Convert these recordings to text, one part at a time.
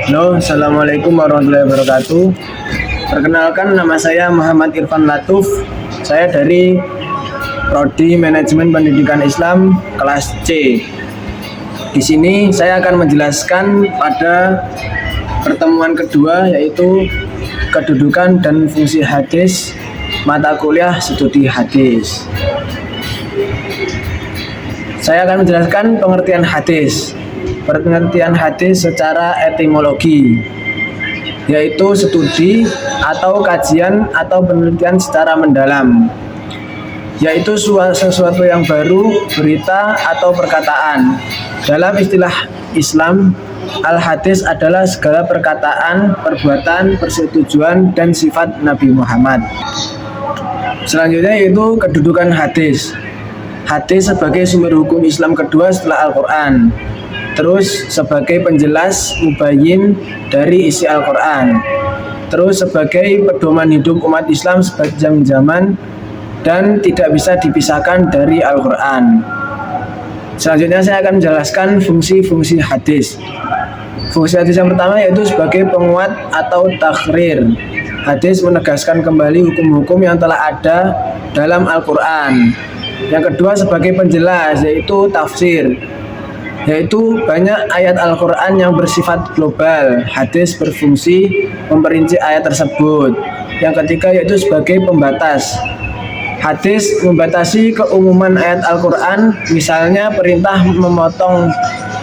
Halo, Assalamualaikum warahmatullahi wabarakatuh. Perkenalkan, nama saya Muhammad Irfan Latuf. Saya dari Prodi Manajemen Pendidikan Islam kelas C. Di sini saya akan menjelaskan pada pertemuan kedua, yaitu kedudukan dan fungsi hadis mata kuliah studi hadis. Saya akan menjelaskan pengertian hadis. Pengertian hadis secara etimologi, yaitu studi atau kajian atau penelitian secara mendalam, yaitu sesuatu yang baru, berita atau perkataan. Dalam istilah Islam, al-hadis adalah segala perkataan, perbuatan, persetujuan, dan sifat Nabi Muhammad. Selanjutnya yaitu kedudukan hadis. Hadis sebagai sumber hukum Islam kedua setelah Al-Quran. Terus sebagai penjelas mubayyin dari isi Al-Quran. Terus sebagai pedoman hidup umat Islam sepanjang zaman dan tidak bisa dipisahkan dari Al-Quran. Selanjutnya saya akan menjelaskan fungsi-fungsi hadis. Fungsi hadis yang pertama yaitu sebagai penguat atau takhrir. Hadis menegaskan kembali hukum-hukum yang telah ada dalam Al-Quran. Yang kedua sebagai penjelas, yaitu tafsir, yaitu banyak ayat Al-Quran yang bersifat global. Hadis berfungsi memperinci ayat tersebut. Yang ketiga yaitu sebagai pembatas. Hadis membatasi keumuman ayat Al-Quran, misalnya perintah memotong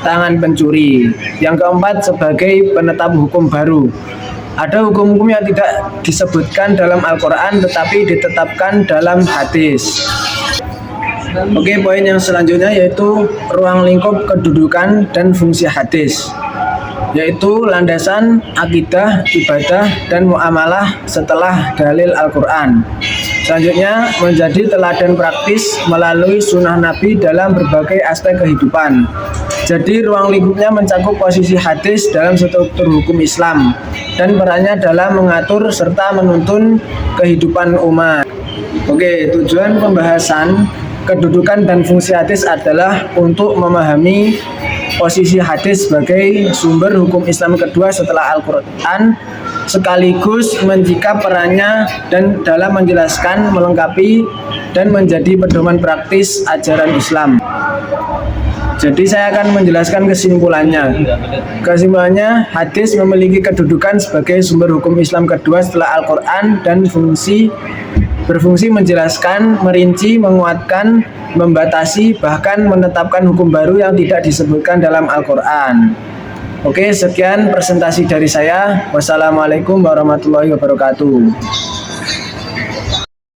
tangan pencuri. Yang keempat sebagai penetap hukum baru. Ada hukum-hukum yang tidak disebutkan dalam Al-Quran tetapi ditetapkan dalam hadis. Oke, poin yang selanjutnya yaitu ruang lingkup kedudukan dan fungsi hadis, yaitu landasan akidah, ibadah, dan muamalah setelah dalil Al-Quran. Selanjutnya menjadi teladan praktis melalui sunnah Nabi dalam berbagai aspek kehidupan. Jadi ruang lingkupnya mencakup posisi hadis dalam struktur hukum Islam dan perannya dalam mengatur serta menuntun kehidupan umat. Oke, tujuan pembahasan kedudukan dan fungsi hadis adalah untuk memahami posisi hadis sebagai sumber hukum Islam kedua setelah Al-Quran, sekaligus menyikap perannya dan dalam menjelaskan, melengkapi, dan menjadi pedoman praktis ajaran Islam. Jadi saya akan menjelaskan kesimpulannya. Kesimpulannya, hadis memiliki kedudukan sebagai sumber hukum Islam kedua setelah Al-Quran dan berfungsi menjelaskan, merinci, menguatkan, membatasi, bahkan menetapkan hukum baru yang tidak disebutkan dalam Al-Quran. Oke, sekian presentasi dari saya. Wassalamualaikum warahmatullahi wabarakatuh.